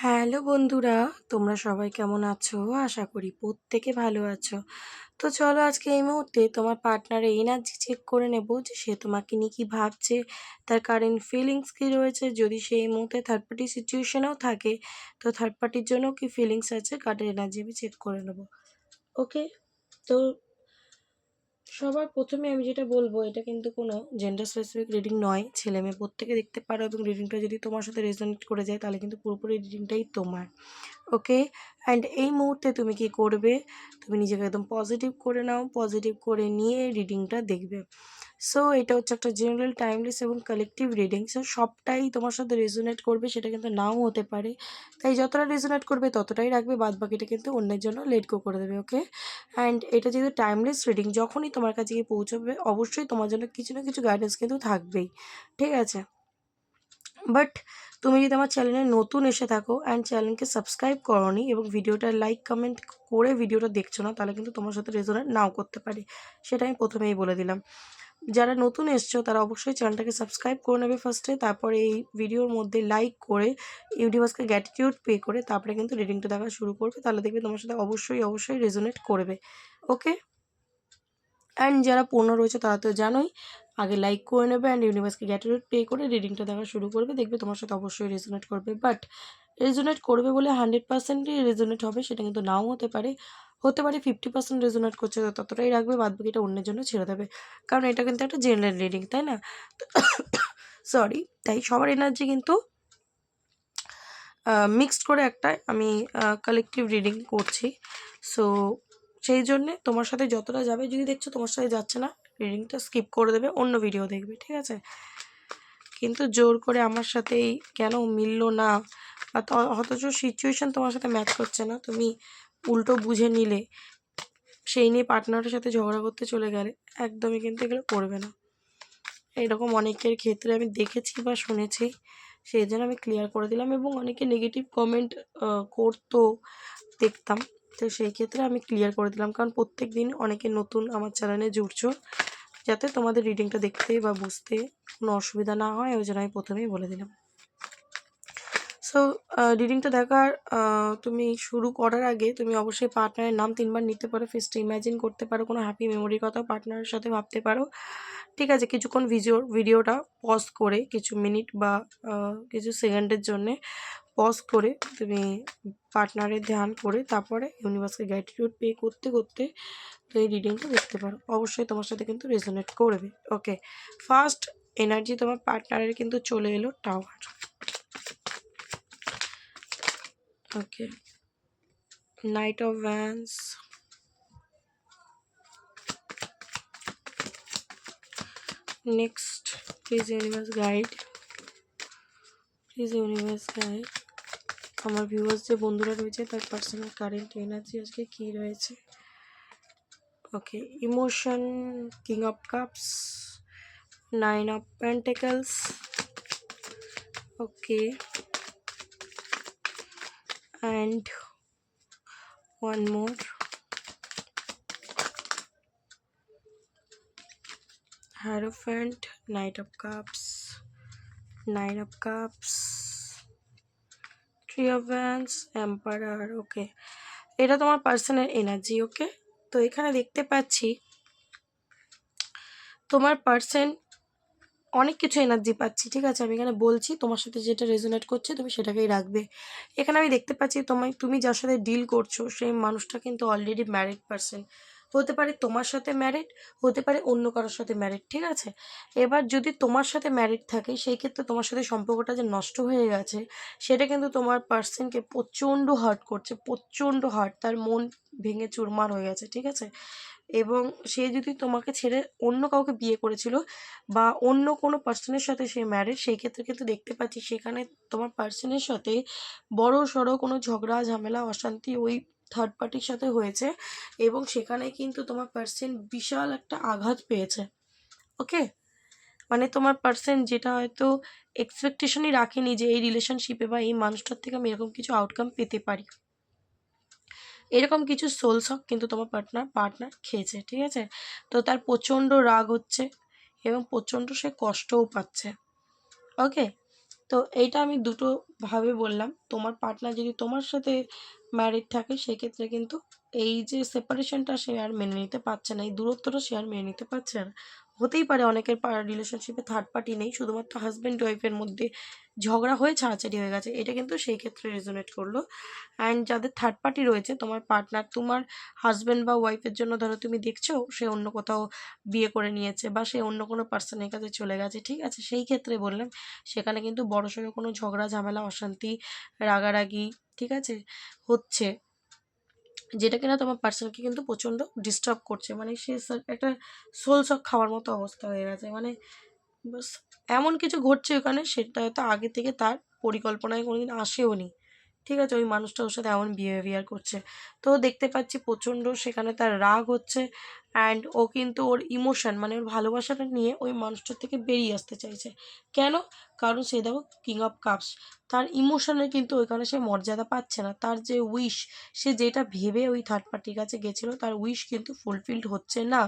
Hello বন্ধুরা, তোমরা সবাই কেমন আছো? আশা করি প্রত্যেকে ভালো আছো। তো চলো আজকে এই মুহূর্তে তোমার পার্টনারের এনার্জি চেক করে নেব যে সে তোমাকে নিয়ে কী ভাবছে, তার কারেন্ট ফিলিংস কী রয়েছে। যদি সে এই মুহূর্তে থার্ড পার্টি সিচুয়েশনেও থাকে, তো থার্ড পার্টির জন্য কী ফিলিংস আছে, কার্ডের এনার্জি আমি চেক করে নেব। ওকে, তো সবার প্রথমে আমি যেটা বলবো, এটা কিন্তু কোনো জেন্ডার স্পেসিফিক রিডিং নয়, ছেলে মেয়ে প্রত্যেকে দেখতে পারো, এবং রিডিংটা যদি তোমার সাথে রেজোনেট করে যায় তাহলে কিন্তু পুরোপুরি রিডিংটাই তোমার। ওকে, অ্যান্ড এই মুহূর্তে তুমি কি করবে, তুমি নিজেকে একদম পজিটিভ করে নাও, পজিটিভ করে নিয়ে রিডিংটা দেখবে। সো এটা হচ্ছে একটা জেনারেল, টাইমলেস এবং কালেকটিভ রিডিং। সো সবটাই তোমার সাথে রেজোনেট করবে সেটা কিন্তু নাও হতে পারে, তাই যতটা রেজোনেট করবে ততটাই রাখবে, বাদ বাকিটা কিন্তু অন্যের জন্য লেট গো করে দেবে। ওকে, অ্যান্ড এটা যেহেতু টাইমলেস রিডিং, যখনই তোমার কাছে গিয়ে পৌঁছবে অবশ্যই তোমার জন্য কিছু না কিছু গাইডেন্স কিন্তু থাকবেই, ঠিক আছে। বাট তুমি যদি আমার চ্যানেলে নতুন এসে থাকো অ্যান্ড চ্যানেলকে সাবস্ক্রাইব করোনি এবং ভিডিওটা লাইক কমেন্ট করে ভিডিওটা দেখছো না, তাহলে কিন্তু তোমার সাথে রেজোনেট নাও করতে পারে, সেটা আমি প্রথমেই বলে দিলাম। যারা নতুন এসছো তারা অবশ্যই চ্যানেলটাকে সাবস্ক্রাইব করে নেবে ফার্স্টে, তারপরে এই ভিডিওর মধ্যে লাইক করে ইউনিভার্সকে গ্র্যাটিটিউড পে করে তারপরে কিন্তু রিডিংটা দেখা শুরু করবে, তাহলে দেখবে তোমার সাথে অবশ্যই অবশ্যই রেজোনেট করবে। ওকে, অ্যান্ড যারা পুরনো রয়েছে তারা তো জানোই, আগে লাইক করে নেবে অ্যান্ড ইউনিভার্সকে গ্র্যাটিটিউড পে করে রিডিংটা দেখা শুরু করবে, দেখবে তোমার সাথে অবশ্যই রেজোনেট করবে। বাট রেজোনেট করবে বলে 100%ই রেজোনেট হবে সেটা কিন্তু নাও হতে পারে, হতে পারে 50% রেজোনেট করছে, তো ততটাই রাখবে, বাদ বাকিটা অন্যের জন্য ছেড়ে দেবে, কারণ এটা কিন্তু একটা জেনারেল রিডিং, তাই না? সরি, তাই সবার এনার্জি কিন্তু মিক্সড করে একটা আমি কালেকটিভ রিডিং করছি। সো সেই জন্যে তোমার সাথে যতটা যাবে, যদি দেখছো তোমার সাথে যাচ্ছে না, রিডিংটা স্কিপ করে দেবে, অন্য ভিডিও দেখবে, ঠিক আছে। কিন্তু জোর করে আমার সাথেই কেন মিললো না, বা অথচ সিচুয়েশান তোমার সাথে ম্যাচ করছে না, তুমি উল্টো বুঝে নিলে, সেই নিয়ে পার্টনারের সাথে ঝগড়া করতে চলে গেলে, একদমই কিন্তু এগুলো করবে না। এরকম অনেকের ক্ষেত্রে আমি দেখেছি বা শুনেছি, সেই জন্য আমি ক্লিয়ার করে দিলাম। এবং অনেকে নেগেটিভ কমেন্ট করতো, দেখতাম, তো সেই ক্ষেত্রে আমি ক্লিয়ার করে দিলাম, কারণ প্রত্যেক দিন অনেকে নতুন আমার চ্যানেলে জুড়ছো, যাতে তোমাদের রিডিংটা দেখতে বা বুঝতে কোনো অসুবিধা না হয়, ওই জন্য আমি প্রথমেই বলে দিলাম। সো রিডিংটা দেখার তুমি শুরু করার আগে তুমি অবশ্যই পার্টনারের নাম 3বার নিতে পারো, ফেসটা ইম্যাজিন করতে পারো, কোনো হ্যাপি মেমোরির কথা পার্টনারের সাথে ভাবতে পারো, ঠিক আছে। কিছুক্ষণ ভিডিওটা পজ করে, কিছু মিনিট বা কিছু সেকেন্ডের জন্যে পজ করে তুমি পার্টনারের ধ্যান করে তারপরে ইউনিভার্সকে গ্র্যাটিটিউড পে করতে করতে তো এই রিডিংটা দেখতে পারো, অবশ্যই তোমার সাথে কিন্তু রেজোনেট করবে। ওকে, ফার্স্ট এনার্জি তোমার পার্টনারের কিন্তু চলে এলো tower. Okay, Knight of Wands, next please universe guide, please universe guide আমার ভিউয়ার্স যে বন্ধুরা রয়েছে তার পার্সোনাল কারেন্ট এনার্জি আজকে কি রয়েছে। Okay, emotion, king of cups, 9 of Pentacles, okay, and one more, Hierophant, Knight of Cups, 9 of Cups, 3 of Wands, Emperor। ওকে, এটা তোমার পার্সোনাল এনার্জি। ওকে, তো এখানে দেখতে পাচ্ছি তোমার পার্সন অনেক কিছু এনার্জি পাচ্ছি, ঠিক আছে। আমি এখানে বলছি তোমার সাথে যেটা রেজোনেট করছে তুমি সেটাকেই রাখবে। এখানে আমি দেখতে পাচ্ছি তুমি যার সাথে ডিল করছো সেই মানুষটা কিন্তু অলরেডি ম্যারিড পার্সন, হতে পারে তোমার সাথে ম্যারিড, হতে পারে অন্য কারোর সাথে ম্যারিড, ঠিক আছে। এবার যদি তোমার সাথে ম্যারিড থাকে সেই ক্ষেত্রে তোমার সাথে সম্পর্কটা যে নষ্ট হয়ে গেছে সেটা কিন্তু তোমার পার্সনকে প্রচণ্ড হার্ট করছে, প্রচণ্ড হার্ট, তার মন ভেঙে চুরমার হয়ে গেছে, ঠিক আছে। এবং সে যদি তোমাকে ছেড়ে অন্য কাউকে বিয়ে করেছিল বা অন্য কোনো পার্সনের সাথে সে ম্যারিড, সেই ক্ষেত্রে কিন্তু দেখতে পাচ্ছি সেখানে তোমার পার্সনের সাথে বড় সড়ো কোনো ঝগড়া ঝামেলা অশান্তি ওই থার্ড পার্টির সাথে হয়েছে, এবং সেখানে কিন্তু তোমার পার্সন বিশাল একটা আঘাত পেয়েছে। ওকে, মানে তোমার পার্সন যেটা হয়তো এক্সপেকটেশনই রাখেনি যে এই রিলেশনশিপে বা এই মানুষটার থেকে আমি এরকম কিছু আউটকাম পেতে পারি, এরকম কিছু সোল শক কিন্তু তোমার পার্টনার খেয়েছে, ঠিক আছে। তো তার প্রচণ্ড রাগ হচ্ছে এবং প্রচণ্ড সে কষ্টও পাচ্ছে। ওকে, তো এইটা আমি দুটো ভাবে বললাম। তোমার পার্টনার যদি তোমার সাথে ম্যারিড থাকে সেক্ষেত্রে কিন্তু এই যে সেপারেশনটা সে আর মেনে নিতে পারছে না, এই দূরত্বটা সে আর মেনে নিতে পারছে না। হতেই পারে অনেকের রিলেশনশিপে থার্ড পার্টি নেই, শুধুমাত্র হাজব্যান্ড ওয়াইফের মধ্যে ঝগড়া হয়ে ছাড়াছাড়ি হয়ে গেছে, এটা কিন্তু সেই ক্ষেত্রে রেজোনেট করলো। অ্যান্ড যাদের থার্ড পার্টি রয়েছে, তোমার পার্টনার তোমার হাজব্যান্ড বা ওয়াইফের জন্য ধরো তুমি দেখছো সে অন্য কোথাও বিয়ে করে নিয়েছে বা সে অন্য কোনো পার্সনের কাছে চলে গেছে, ঠিক আছে, সেই ক্ষেত্রে বললাম সেখানে কিন্তু বড়সড় কোনো ঝগড়া ঝামেলা অশান্তি রাগারাগি, ঠিক আছে, হচ্ছে, যেটা কিনা তোমার পার্সনকে কিন্তু প্রচণ্ড ডিস্টার্ব করছে, মানে সে একটা সোল শক খাওয়ার মতো অবস্থা হয়ে গেছে, মানে বাস এমন কিছু ঘটছে ওখানে সেটা হয়তো আগে থেকে তার পরিকল্পনায় কোনোদিন আসেও নি, ঠিক আছে, ওই মানুষটা ওর সাথে এমন বিহেভিয়ার করছে। তো দেখতে পাচ্ছি প্রচণ্ড সেখানে তার রাগ হচ্ছে, অ্যান্ড ও কিন্তু ওর ইমোশন মানে ওর ভালোবাসাটা নিয়ে ওই মানুষটার থেকে বেরিয়ে আসতে চাইছে। কেন? কারণ সে দেখো কিং অফ কাপস, তার ইমোশনের কিন্তু ওইখানে সে মর্যাদা পাচ্ছে না, তার যে উইশ, সে যেটা ভেবে ওই থার্ড পার্টির কাছে গেছিলো তার উইশ কিন্তু ফুলফিলড হচ্ছে না।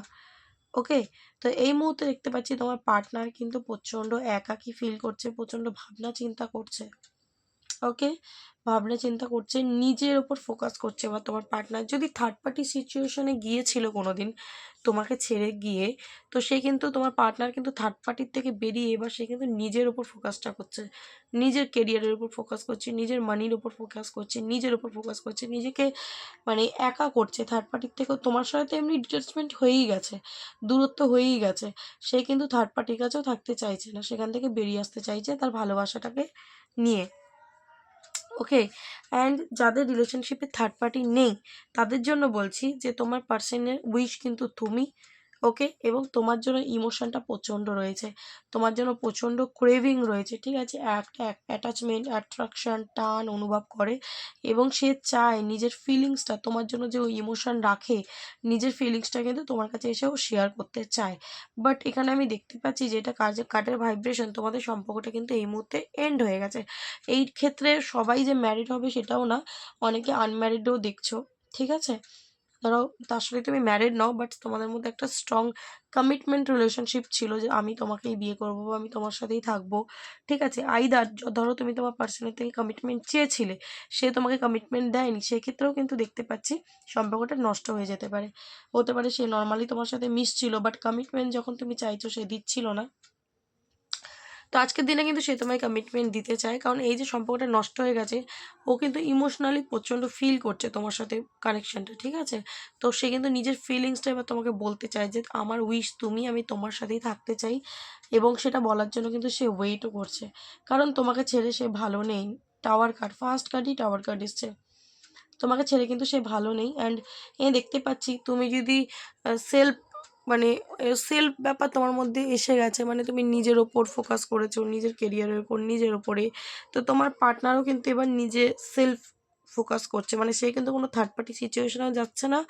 ওকে, তো এই মুহূর্তে দেখতে পাচ্ছি তোমার পার্টনার কিন্তু প্রচণ্ড একাকী ফিল করছে, প্রচণ্ড ভাবনা চিন্তা করছে। ওকে, ভাবনা চিন্তা করছে, নিজের ওপর ফোকাস করছে। বা তোমার পার্টনার যদি থার্ড পার্টি সিচুয়েশনে গিয়েছিল কোনো দিন তোমাকে ছেড়ে গিয়ে, তো সে কিন্তু তোমার পার্টনার কিন্তু থার্ড পার্টির থেকে বেরিয়ে এবার সে কিন্তু নিজের ওপর ফোকাসটা করছে, নিজের কেরিয়ারের উপর ফোকাস করছে, নিজের মানির ওপর ফোকাস করছে, নিজের ওপর ফোকাস করছে, নিজেকে মানে একা করছে। থার্ড পার্টির থেকেও তোমার সাথে তো এমনি ডিটাচমেন্ট হয়েই গেছে, দূরত্ব হয়েই গেছে, সে কিন্তু থার্ড পার্টির কাছেও থাকতে চাইছে না, সেখান থেকে বেরিয়ে আসতে চাইছে তার ভালোবাসাটাকে নিয়ে। ওকে, অ্যান্ড যাদের রিলেশনশিপে থার্ড পার্টি নেই তাদের জন্য বলছি যে তোমার পার্সনের উইশ কিন্তু তুমি। ওকে, এবং তোমার জন্য ইমোশনটা প্রচণ্ড রয়েছে, তোমার জন্য প্রচণ্ড ক্রেভিং রয়েছে, ঠিক আছে, একটা অ্যাটাচমেন্ট অ্যাট্রাকশন টান অনুভব করে, এবং সে চায় নিজের ফিলিংসটা তোমার জন্য, যে ওই ইমোশন রাখে নিজের ফিলিংসটা কিন্তু তোমার কাছে এসেও শেয়ার করতে চায়। বাট এখানে আমি দেখতে পাচ্ছি যে এটা কার্ডের ভাইব্রেশন, তোমাদের সম্পর্কটা কিন্তু এই মুহূর্তে এন্ড হয়ে গেছে। এই ক্ষেত্রে সবাই যে ম্যারিড হবে সেটাও না, অনেকে আনম্যারিডও দেখছো, ঠিক আছে, ধরো তার সাথে তুমি ম্যারিড নাও বাট তোমাদের মধ্যে একটা স্ট্রং কমিটমেন্ট রিলেশনশিপ ছিল যে আমি তোমাকেই বিয়ে করবো বা আমি তোমার সাথেই থাকবো, ঠিক আছে, আইদার ধরো তুমি তোমার পার্সনের থেকে কমিটমেন্ট চেয়েছিলে, সে তোমাকে কমিটমেন্ট দেয়নি, সেক্ষেত্রেও কিন্তু দেখতে পাচ্ছি সম্পর্কটা নষ্ট হয়ে যেতে পারে। হতে পারে সে নর্মালি তোমার সাথে মিশছিল বাট কমিটমেন্ট যখন তুমি চাইছো সে দিচ্ছিল না। তো আজকের দিনে কিন্তু সে তোমায় কমিটমেন্ট দিতে চায়, কারণ এই যে সম্পর্কটা নষ্ট হয়ে গেছে ও কিন্তু ইমোশনালি প্রচণ্ড ফিল করছে তোমার সাথে কানেকশনটা, ঠিক আছে, তো সে কিন্তু নিজের ফিলিংসটা এবার তোমাকে বলতে চায় যে আমার উইশ তুমি, আমি তোমার সাথেই থাকতে চাই, এবং সেটা বলার জন্য কিন্তু সে ওয়েটও করছে, কারণ তোমাকে ছেড়ে সে ভালো নেই। টাওয়ার কার্ড, ফার্স্ট কার্ডই টাওয়ার কার্ড এসছে, তোমাকে ছেড়ে কিন্তু সে ভালো নেই। অ্যান্ড দেখতে পাচ্ছি তুমি যদি সেলফ মানে সেলফ ব্যাপার তোমার মধ্যে এসে গেছে, মানে তুমি নিজের ওপর ফোকাস করেছো, নিজের কেরিয়ারের ওপর, নিজের ওপরে, তো তোমার পার্টনারও কিন্তু এবার নিজে সেলফ ফোকাস করছে, মানে সে কিন্তু কোনো থার্ড পার্টি সিচুয়েশনেও যাচ্ছে না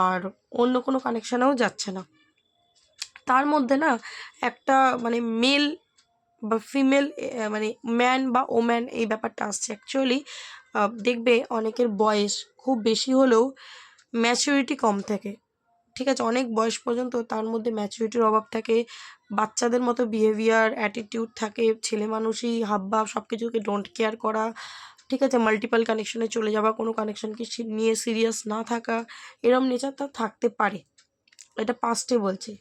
আর অন্য কোনো কানেকশানেও যাচ্ছে না। তার মধ্যে না একটা মানে মেল বা ফিমেল, মানে ম্যান বা ওম্যান এই ব্যাপারটা আসছে অ্যাকচুয়ালি। দেখবে অনেকের বয়স খুব বেশি হলেও ম্যাচুরিটি কম থাকে, ঠিক আছে, অনেক বয়স পর্যন্ত তার মধ্যে ম্যাচুরিটির অভাব থাকে, বাচ্চাদের মতো বিহেভিয়ার অ্যাটিটিউড থাকে, ছেলে মানুষই হাবভাব সব কিছুকে ডোন্ট কেয়ার করা, ঠিক আছে, মাল্টিপাল কানেকশনে চলে যাওয়া, কোনো কানেকশনকে নিয়ে সিরিয়াস না থাকা, এরম নেচার তার থাকতে পারে, এটা পাস্টে বলছি।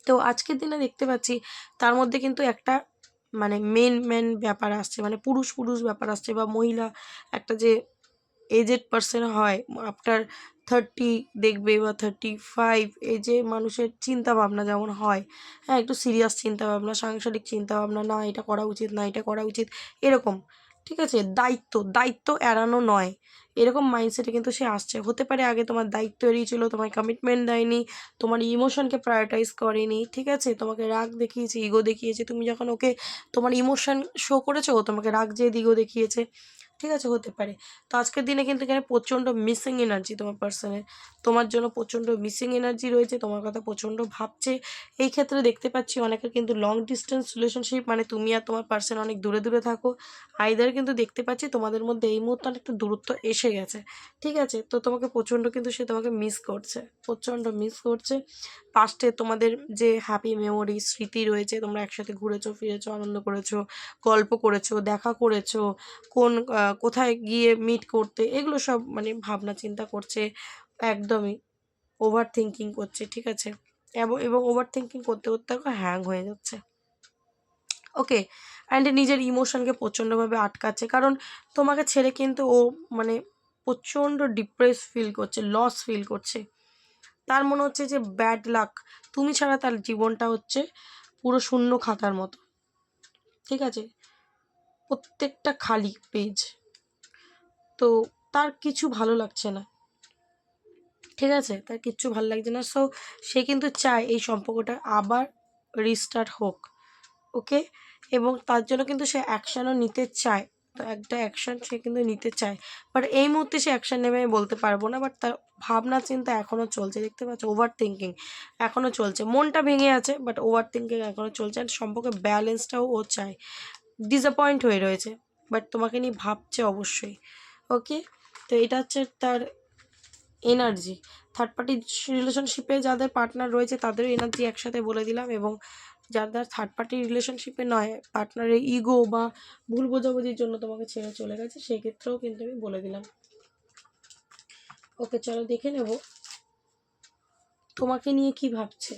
তো আজকের দিনে দেখতে পাচ্ছি তার মধ্যে কিন্তু একটা মানে মেন ব্যাপার আসছে, মানে পুরুষ ব্যাপার আসছে, বা মহিলা একটা যে এজেড পার্সন হয় আফটার 30 দেখবে বা 35, এই যে মানুষের চিন্তা ভাবনা যেমন হয়, হ্যাঁ, একটু সিরিয়াস চিন্তা ভাবনা, সাংসারিক চিন্তা ভাবনা, না এটা করা উচিত, না এটা করা উচিত, এরকম, ঠিক আছে, দায়িত্ব এড়ানো নয়, এরকম মাইন্ডসেটে কিন্তু সে আসছে। হতে পারে আগে তোমার দায়িত্ব এড়িয়েছিল, তোমায় কমিটমেন্ট দেয়নি, তোমার ইমোশনকে প্রায়োরিটাইজ করেনি, ঠিক আছে, তোমাকে রাগ দেখিয়েছে, ইগো দেখিয়েছে, তুমি যখন ওকে তোমার ইমোশন শো করেছো ও তোমাকে রাগ যেয়ে ইগো দেখিয়েছে, ঠিক আছে, হতে পারে। তো আজকের দিনে কিন্তু এখানে প্রচণ্ড মিসিং এনার্জি তোমার পার্সনের, তোমার জন্য প্রচণ্ড মিসিং এনার্জি রয়েছে, তোমার কথা প্রচণ্ড ভাবছে। এই ক্ষেত্রে দেখতে পাচ্ছি অনেকের কিন্তু লং ডিস্টেন্স রিলেশনশিপ, মানে তুমি আর তোমার পার্সন অনেক দূরে দূরে থাকো। আইদার কিন্তু দেখতে পাচ্ছি তোমাদের মধ্যে এই মুহূর্তে অনেকটা দূরত্ব এসে গেছে। ঠিক আছে, তো তোমাকে প্রচণ্ড কিন্তু সে তোমাকে মিস করছে, প্রচণ্ড মিস করছে। পাস্টে তোমাদের যে হ্যাপি মেমোরি স্মৃতি রয়েছে, তোমরা একসাথে ঘুরেছো ফিরেছো, আনন্দ করেছো, গল্প করেছো, দেখা করেছো, কোথায় গিয়ে মিট করতে, এগুলো সব মানে ভাবনা চিন্তা করছে। একদমই ওভার থিঙ্কিং করছে। ঠিক আছে, এবং ওভার থিঙ্কিং করতে করতে হ্যাং হয়ে যাচ্ছে। ওকে, অ্যান্ড নিজের ইমোশনকে প্রচণ্ডভাবে আটকাচ্ছে, কারণ তোমাকে ছেড়ে কিন্তু ও মানে প্রচণ্ড ডিপ্রেস ফিল করছে, লস ফিল করছে। তার মনে হচ্ছে যে ব্যাড লাক, তুমি ছাড়া তার জীবনটা হচ্ছে পুরো শূন্য খাতার মতো। ঠিক আছে, প্রত্যেকটা খালি পেজ, তো তার কিছু ভালো লাগছে না। ঠিক আছে, তার কিচ্ছু ভালো লাগছে না। সো সে কিন্তু চায় এই সম্পর্কটা আবার রিস্টার্ট হোক। ওকে, এবং তার জন্য কিন্তু সে অ্যাকশানও নিতে চায়। তো একটা অ্যাকশান সে কিন্তু নিতে চায়, বাট এই মুহূর্তে সে অ্যাকশান নেবে আমি বলতে পারবো না। বাট তার ভাবনা চিন্তা এখনও চলছে, দেখতে পাচ্ছ, ওভার থিঙ্কিং এখনও চলছে। মনটা ভেঙে আছে, বাট ওভার থিঙ্কিং এখনও চলছে। আর সম্পর্কে ব্যালেন্সটাও ও চায়। ডিসঅ্যাপয়েন্ট হয়ে রয়েছে, বাট তোমাকে নিয়ে ভাবছে অবশ্যই। ওকে, তো এটা হচ্ছে তার এনার্জি। থার্ড পার্টি রিলেশনশিপে যাদের পার্টনার রয়েছে তাদের এনার্জি একসাথে বলে দিলাম, এবং যাদের থার্ড পার্টি রিলেশনশিপে নয়, পার্টনারের ইগো বা ভুল বোঝাবুঝির জন্য তোমাকে ছেড়ে চলে গেছে, সেক্ষেত্রেও কিন্তু আমি বলে দিলাম। ওকে, চলো দেখে নেব তোমাকে নিয়ে কি ভাবছে,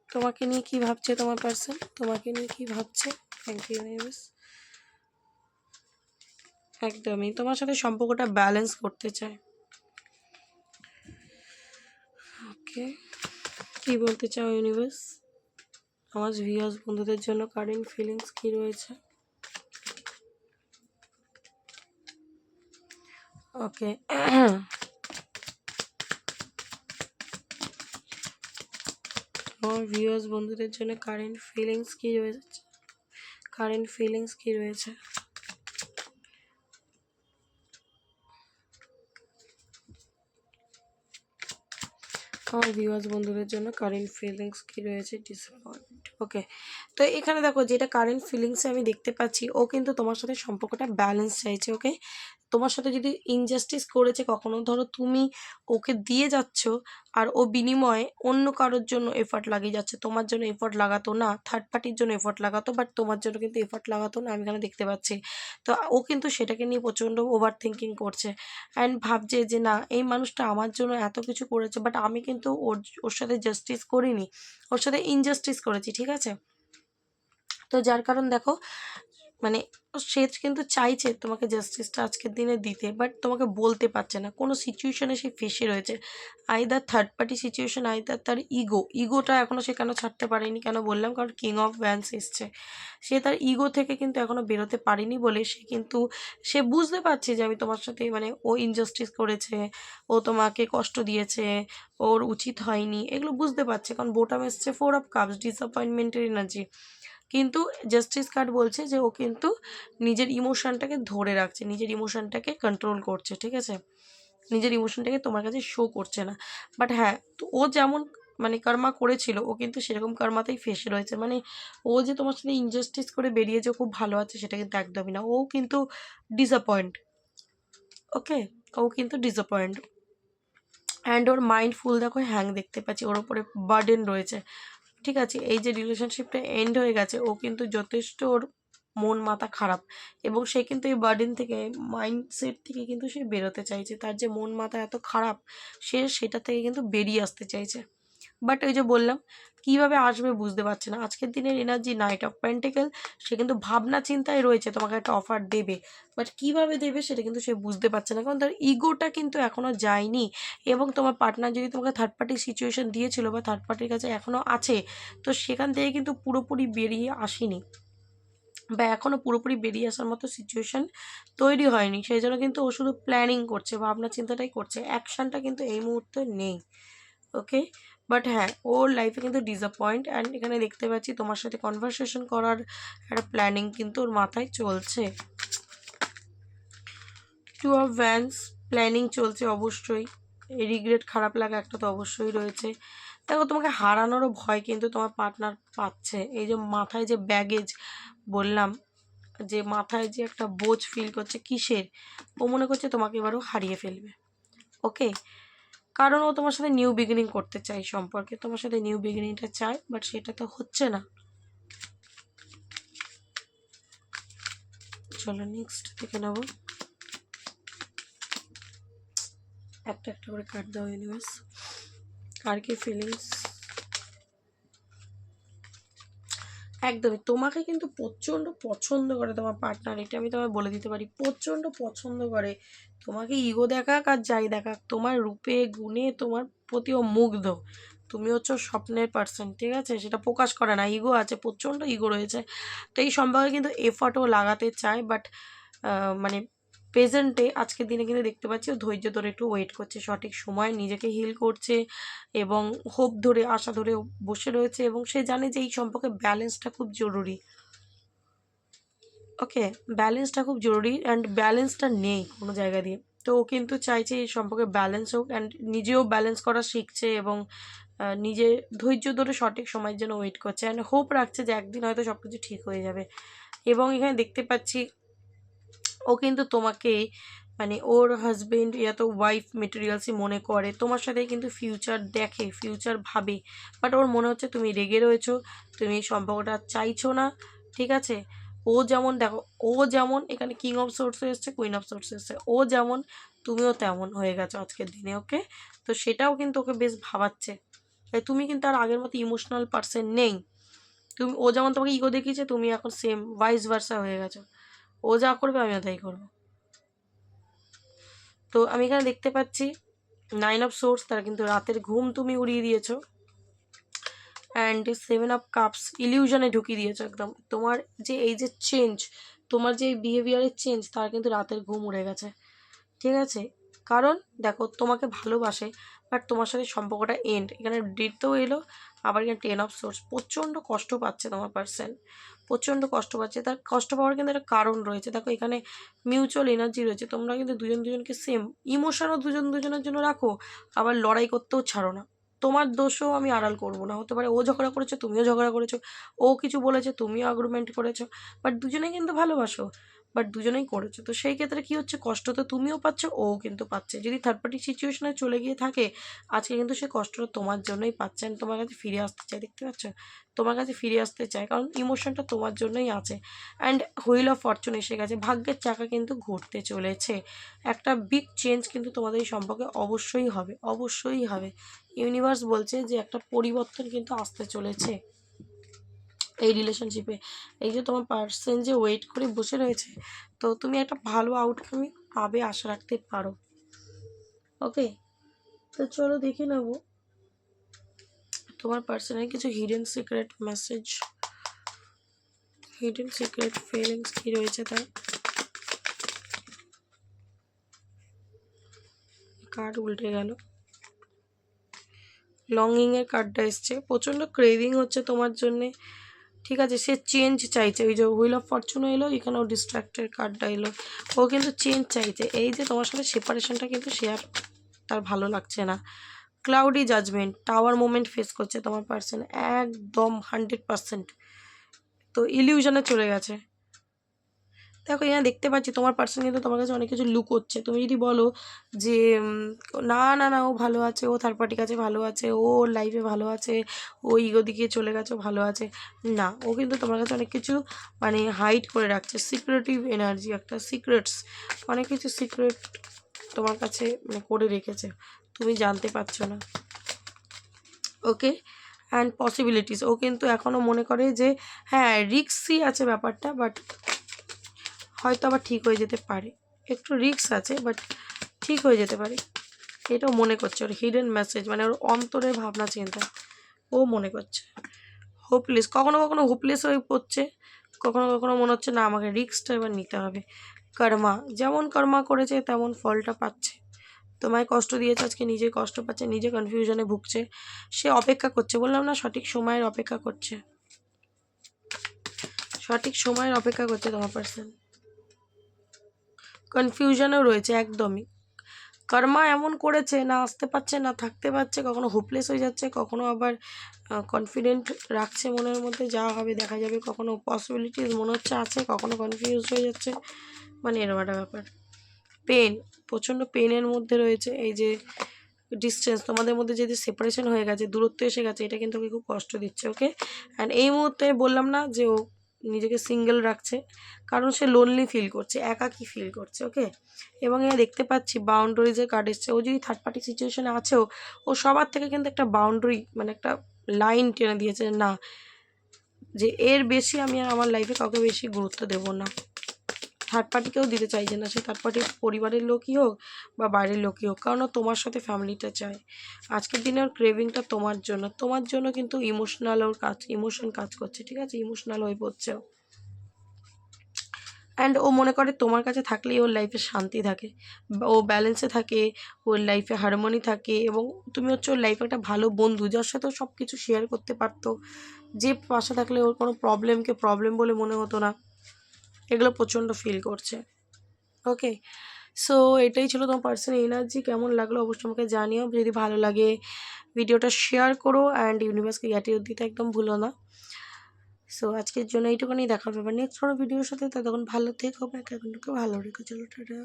তোমাকে নিয়ে কি ভাবছে তোমার পার্সন, তোমাকে নিয়ে কি ভাবছে। Thank you universe. একদমই তোমার সাথে সম্পর্কটা ব্যালেন্স করতে চায়। ওকে, কি বলতে চাও ইউনিভার্স আমার ভিউয়ার্স বন্ধুদের জন্য কারেন্ট ফিলিংস কি রয়েছে। ওকে, আমার ভিউয়ার্স বন্ধুদের জন্য কারেন্ট ফিলিংস কি রয়েছে, কারেন্ট ফিলিংস কি রয়েছে। আমার ভিউয়ার্স বন্ধুদের জন্য কারেন্ট ফিলিংস কি রয়েছে, ডিসঅ্যাপয়েন্ট। ওকে, তো এখানে দেখো যেটা কারেন্ট ফিলিংসে আমি দেখতে পাচ্ছি, ও কিন্তু তোমার সাথে সম্পর্কটা ব্যালেন্স চাইছে। ওকে, তোমার সাথে যদি ইনজাস্টিস করেছে কখনো, ধরো তুমি ওকে দিয়ে যাচ্ছ আর ও বিনিময়ে অন্য কারোর জন্য এফর্ট লাগিয়ে যাচ্ছে, তোমার জন্য এফর্ট লাগাতো না, থার্ড পার্টির জন্য এফর্ট লাগাতো, বাট তোমার জন্য কিন্তু এফর্ট লাগাতো না, আমি এখানে দেখতে পাচ্ছি। তো ও কিন্তু সেটাকে নিয়ে প্রচণ্ড ওভার থিঙ্কিং করছে, অ্যান্ড ভাবছে যে না, এই মানুষটা আমার জন্য এত কিছু করেছে, বাট আমি কিন্তু ওর সাথে জাস্টিস করিনি, ওর সাথে ইনজাস্টিস করেছি। ঠিক আছে, তো যার কারণ দেখো মানে সে কিন্তু চাইছে তোমাকে জাস্টিসটা আজকের দিনে দিতে, বাট তোমাকে বলতে পারছে না, কোনো সিচুয়েশনে সে ফেসে রয়েছে। Either third party situation, either তার ইগোটা এখনও সে কেন ছাড়তে পারেনি, কেন বললাম, কারণ কিং অফ ভ্যান্স এসছে। সে তার ইগো থেকে কিন্তু এখনও বেরোতে পারেনি বলে সে বুঝতে পারছে যে আমি তোমার সাথে মানে ও ইনজাস্টিস করেছে, ও তোমাকে কষ্ট দিয়েছে, ওর উচিত হয়নি, এগুলো বুঝতে পারছে। কারণ বোটাম এসছে 4 অফ কাপস, ডিসঅ্যাপয়েন্টমেন্টের এনার্জি। কিন্তু জাস্টিস কার্ড বলছে যে ও কিন্তু নিজের ইমোশনটাকে ধরে রাখছে, নিজের ইমোশনটাকে কন্ট্রোল করছে। ঠিক আছে, নিজের ইমোশনটাকে তোমার কাছে শো করছে না। বাট হ্যাঁ, তো ও যেমন মানে কর্মা করেছিল, ও কিন্তু সেরকম কর্মাতেই ফেসে রয়েছে। মানে ও যে তোমার সাথে ইনজাস্টিস করে বেরিয়ে যে খুব ভালো আছে, সেটা কিন্তু একদমই না। ও কিন্তু ডিসঅ্যাপয়েন্ট। ওকে, ও কিন্তু ডিসঅ্যাপয়েন্ট, অ্যান্ড ওর মাইন্ড ফুল দেখো হ্যাং দেখতে পাচ্ছি, ওর ওপরে বার্ডেন রয়েছে। ঠিক আছে, এই যে রিলেশনশিপটা এন্ড হয়ে গেছে, ও কিন্তু যথেষ্ট ওর মন মাথা খারাপ, এবং সে কিন্তু এই বার্ডেন থেকে, মাইন্ডসেট থেকে কিন্তু সে বেরোতে চাইছে। তার যে মন মাথা এত খারাপ, সে সেটা থেকে কিন্তু বেরিয়ে আসতে চাইছে। বাট ওই যে বললাম, কিভাবে আসবে বুঝতে পারছে না। আজকের দিনের এনার্জি নাইট অফ পেন্টিকেল, সে কিন্তু ভাবনা চিন্তায় রয়েছে তোমাকে একটা অফার দেবে, বাট কিভাবে দেবে সেটা কিন্তু সে বুঝতে পারছে না, কারণ তার ইগোটা কিন্তু এখনও যায়নি। এবং তোমার পার্টনার যদি তোমাকে থার্ড পার্টি সিচুয়েশন দিয়েছিল বা থার্ড পার্টির কাছে এখনও আছে, তো সেখান থেকে কিন্তু পুরোপুরি বেরিয়ে আসেনি, বা এখনও পুরোপুরি বেরিয়ে আসার মতো সিচুয়েশান তৈরি হয়নি। সেই জন্য কিন্তু ও শুধু প্ল্যানিং করছে, ভাবনা চিন্তাটাই করছে, অ্যাকশানটা কিন্তু এই মুহূর্তে নেই। ওকে, বাট হ্যাঁ, ওর লাইফে কিন্তু ডিসঅ্যাপয়েন্ট। অ্যান্ড এখানে দেখতে পাচ্ছি তোমার সাথে কনভারসেশন করার একটা প্ল্যানিং কিন্তু ওর মাথায় চলছে। টু অফ ভ্যান্স, প্ল্যানিং চলছে অবশ্যই। রিগ্রেট, খারাপ লাগা একটা তো অবশ্যই রয়েছে। দেখো, তোমাকে হারানোরও ভয় কিন্তু তোমার পার্টনার পাচ্ছে। এই যে মাথায় যে ব্যাগেজ বললাম, যে মাথায় যে একটা বোঝ ফিল করছে, কিসের? ও মনে করছে তোমাকে এবারও হারিয়ে ফেলবে। ওকে, কারণ ও তোমার সাথে নিউ বিগিনিং করতে চায়, সম্পর্কে তোমার সাথে নিউ বিগিনিংটা চায়, বাট সেটা তো হচ্ছে না। চলো নেক্সট দেখে নেবো। একটা একটা করে কাট দাও ইউনিভার্স। কার কি ফিলিংস? একদমই তোমাকে কিন্তু প্রচণ্ড পছন্দ করে তোমার পার্টনার, এটা আমি তোমায় বলে দিতে পারি। প্রচণ্ড পছন্দ করে তোমাকে, ইগো দেখাক আর যাই দেখাক, তোমার রূপে গুণে তোমার প্রতি ও মুগ্ধ। তুমি হচ্ছে স্বপ্নের পার্সন, ঠিক আছে? সেটা প্রকাশ করে না, ইগো আছে, প্রচণ্ড ইগো রয়েছে। তো এই সম্পর্কে কিন্তু এফর্টও লাগাতে চায়, বাট মানে প্রেজেন্টে আজকের দিনে কিন্তু দেখতে পাচ্ছি ও ধৈর্য ধরে একটু ওয়েট করছে, সঠিক সময় নিজেকে হিল করছে এবং হোপ ধরে, আশা ধরে বসে রয়েছে। এবং সে জানে যে এই সম্পর্কে ব্যালেন্সটা খুব জরুরি। ওকে, ব্যালেন্সটা খুব জরুরি, অ্যান্ড ব্যালেন্সটা নেই কোনো জায়গা দিয়ে। তো ও কিন্তু চাইছে এই সম্পর্কে ব্যালেন্স হোক, অ্যান্ড নিজেও ব্যালেন্স করা শিখছে এবং নিজে ধৈর্য ধরে সঠিক সময়ের জন্য ওয়েট করছে, অ্যান্ড হোপ রাখছে যে একদিন হয়তো সব কিছু ঠিক হয়ে যাবে। এবং এখানে দেখতে পাচ্ছি ও কিন্তু তোমাকে মানে ওর হাজবেন্ড ইয়া তো ওয়াইফ মেটেরিয়ালসই মনে করে, তোমার সাথে কিন্তু ফিউচার দেখে, ফিউচার ভাবে। বাট ওর মনে হচ্ছে তুমি রেগে রয়েছো, তুমি এই সম্পর্কটা চাইছো না, ঠিক আছে? ও যেমন, দেখো, ও যেমন এখানে কিং অফ সোর্স এসছে, কুইন অফ সোর্স এসছে, ও যেমন তুমিও তেমন হয়ে গেছো আজকের দিনে। ওকে, তো সেটাও কিন্তু ওকে বেশ ভাবাচ্ছে। তাই তুমি কিন্তু আর আগের মতো ইমোশনাল পার্সন নেই। তুমি, ও যেমন তোমাকে ইগো দেখিয়েছে, তুমি এখন সেম ভাইস ভার্সা হয়ে গেছো। ও যা করবে আমিও তাই করবো। তো আমি এখানে দেখতে পাচ্ছি নাইন অফ সোর্স, তার কিন্তু রাতের ঘুম তুমি উড়িয়ে দিয়েছো। অ্যান্ড সেভেন অফ কাপস, ইলিউশনে ঢুকিয়ে দিয়েছো একদম। তোমার যে এই যে চেঞ্জ, তোমার যে বিহেভিয়ারের চেঞ্জ, তার কিন্তু রাতের ঘুম উড়ে গেছে, ঠিক আছে? কারণ দেখো, তোমাকে ভালোবাসে, বাট তোমার সাথে সম্পর্কটা এন্ড। এখানে ডেটও এলো, আবার এখানে টেন অফ সোর্স। প্রচণ্ড কষ্ট পাচ্ছে তোমার পার্সন, প্রচণ্ড কষ্ট পাচ্ছে। তার কষ্ট পাওয়ার কিন্তু একটা কারণ রয়েছে। দেখো, এখানে মিউচুয়াল এনার্জি রয়েছে, তোমরা কিন্তু দুজন দুজনকে সেম ইমোশনও দুজন দুজনের জন্য রাখো, আবার লড়াই করতেও ছাড়ো না। তোমার দোষও আমি আড়াল করবো না, হতে পারে ও ঝগড়া করেছো, তুমিও ঝগড়া করেছো, ও কিছু বলেছে, তুমিও আর্গুমেন্ট করেছো, বাট দুজনেই কিন্তু ভালোবাসো, বাট দুজনেই করেছো। তো সেই ক্ষেত্রে কী হচ্ছে, কষ্ট তো তুমিও পাচ্ছ, ও কিন্তু পাচ্ছে। যদি থার্ড পার্টি সিচুয়েশনে চলে গিয়ে থাকে, আজকে কিন্তু সে কষ্টটা তোমার জন্যই পাচ্ছে, and তোমার কাছে ফিরে আসতে চায়। দেখতে পাচ্ছ, তোমার কাছে ফিরে আসতে চায়, কারণ ইমোশনটা তোমার জন্যই আছে। অ্যান্ড হুইল অফ ফরচুন এসে গেছে, ভাগ্যের চাকা কিন্তু ঘুরতে চলেছে। একটা বিগ চেঞ্জ কিন্তু তোমাদের এই সম্পর্কে অবশ্যই হবে, অবশ্যই হবে। ইউনিভার্স বলছে যে একটা পরিবর্তন কিন্তু আসতে চলেছে এই রিলেশনশিপে। এই যে তোমার পার্সন যে ওয়েট করে বসে রয়েছে, তো তুমি একটা ভালো আউটকামই পাবে, আশা রাখতে পারো। ওকে, তো চলো দেখে নেব তোমার পার্সনের কিছু hidden secret message, hidden secret feelings কী রয়েছে তার। কার্ড উল্টে গেল, লঙ্গিংয়ের কার্ডটা এসছে। প্রচণ্ড ক্রেভিং হচ্ছে তোমার জন্যে, ঠিক আছে? সে চেঞ্জ চাইছে, ওই যে হুইল অফ ফরচুনও এলো, এখানেও ডিস্ট্র্যাক্টের কার্ডটা এলো। ও কিন্তু চেঞ্জ চাইছে। এই যে তোমার সাথে সেপারেশনটা কিন্তু সে আর, তার ভালো লাগছে না। Cloudy judgement, tower movement face করছে তোমার পার্সন, একদম 100%। তো ইলিউশনে চলে গেছে। দেখো, এখানে দেখতে পাচ্ছি তোমার পার্সন কিন্তু তোমার কাছে অনেক কিছু লুকোচ্ছে। তুমি যদি বলো যে না না না, ও ভালো আছে, ও থার্ড পার্টির কাছে ভালো আছে, ও ওর লাইফে ভালো আছে, ও ইগো দিকে চলে গেছে, ও ভালো আছে, না, ও কিন্তু তোমার কাছে অনেক কিছু মানে হাইড করে রাখছে। সিক্রেটিভ এনার্জি, একটা সিক্রেটস, অনেক কিছু সিক্রেট তোমার কাছে মানে করে রেখেছে, তুমি জানতে পারছো না। ওকে, অ্যান্ড পসিবিলিটিস, ও কিন্তু এখনও মনে করে যে হ্যাঁ রিস্কই আছে ব্যাপারটা, বাট হয়তো আবার ঠিক হয়ে যেতে পারে। একটু রিস্ক আছে, বাট ঠিক হয়ে যেতে পারে, এটাও মনে করছে। ওর হিডেন মেসেজ মানে ওর অন্তরের ভাবনা চিন্তা, ও মনে করছে। হোপলেস, কখনো কখনো হোপলেস হয়ে পড়ছে, কখনো কখনো মনে হচ্ছে না আমাকে রিস্কটা এবার নিতে হবে। কর্মা, যেমন কর্মা করেছে তেমন ফলটা পাচ্ছে। তোমায় কষ্ট দিয়েছে, আজকে নিজে কষ্ট পাচ্ছে, নিজে কনফিউশনে ভুগছে, সে অপেক্ষা করছে, বললাম না সঠিক সময়ের অপেক্ষা করছে, সঠিক সময়ের অপেক্ষা করছে তোমার পার্সন। কনফিউশনেও রয়েছে একদমই, কর্মা এমন করেছে না আসতে পারছে না থাকতে পারছে, কখনো হোপলেস হয়ে যাচ্ছে, কখনো আবার কনফিডেন্ট রাখছে মনের মধ্যে যা হবে দেখা যাবে, কখনো পসিবিলিটিস মনে হচ্ছে আছে, কখনো কনফিউজ হয়ে যাচ্ছে, মানে এরকম একটা ব্যাপার। পেন, প্রচণ্ড পেনের মধ্যে রয়েছে। এই যে ডিস্টেন্স তোমাদের মধ্যে যে সেপারেশন হয়ে গেছে, দূরত্ব এসে গেছে, এটা কিন্তু ওকে খুব কষ্ট দিচ্ছে। ওকে, অ্যান্ড এই মুহূর্তে বললাম না যে ও নিজেকে সিঙ্গেল রাখছে, কারণ সে লোনলি ফিল করছে, একাকী ফিল করছে। ওকে, এবং এ দেখতে পাচ্ছি বাউন্ডারিজের কার্ড এসছে, ও যদি থার্ড পার্টি সিচুয়েশনে আছেও, ও সবার থেকে কিন্তু একটা বাউন্ডারি মানে একটা লাইন টেনে দিয়েছে, না যে এর বেশি আমি আর আমার লাইফে কাউকে বেশি গুরুত্ব দেবো না, থার্ড পার্টিকেও দিতে চাইছে না, সে থার্ড পার্টির পরিবারের লোকই হোক বা বাইরের লোকই হোক, কারণ ও তোমার সাথে ফ্যামিলিটা চায়। আজকের দিনে ওর ক্রেভিংটা তোমার জন্য কিন্তু ইমোশন কাজ করছে, ঠিক আছে, ইমোশনাল হয়ে পড়ছে। অ্যান্ড ও মনে করে তোমার কাছে থাকলেই ওর লাইফে শান্তি থাকে, ও ব্যালেন্সে থাকে, ওর লাইফে হারমোনি থাকে, এবং তুমি হচ্ছে ওর লাইফে একটা ভালো বন্ধু, যার সাথে ও সব কিছু শেয়ার করতে পারতো, যে পাশে থাকলে ওর কোনো প্রবলেমকে প্রবলেম বলে মনে হতো না, এগুলো প্রচণ্ড ফিল করছে। ওকে, সো এটাই ছিল তোমার পার্সোনাল এনার্জি। কেমন লাগলো অবশ্যই আমাকে জানিও, যদি ভালো লাগে ভিডিওটা শেয়ার করো, অ্যান্ড ইউনিভার্সকে গ্র্যাটিটিউড দিতে একদম ভুলো না। সো আজকের জন্য এইটুকুনি, দেখা হবে নেক্সট কোনো ভিডিওর সাথে, ততক্ষণ ভালো থেকো, ভালো রেখো, চলো টাটা।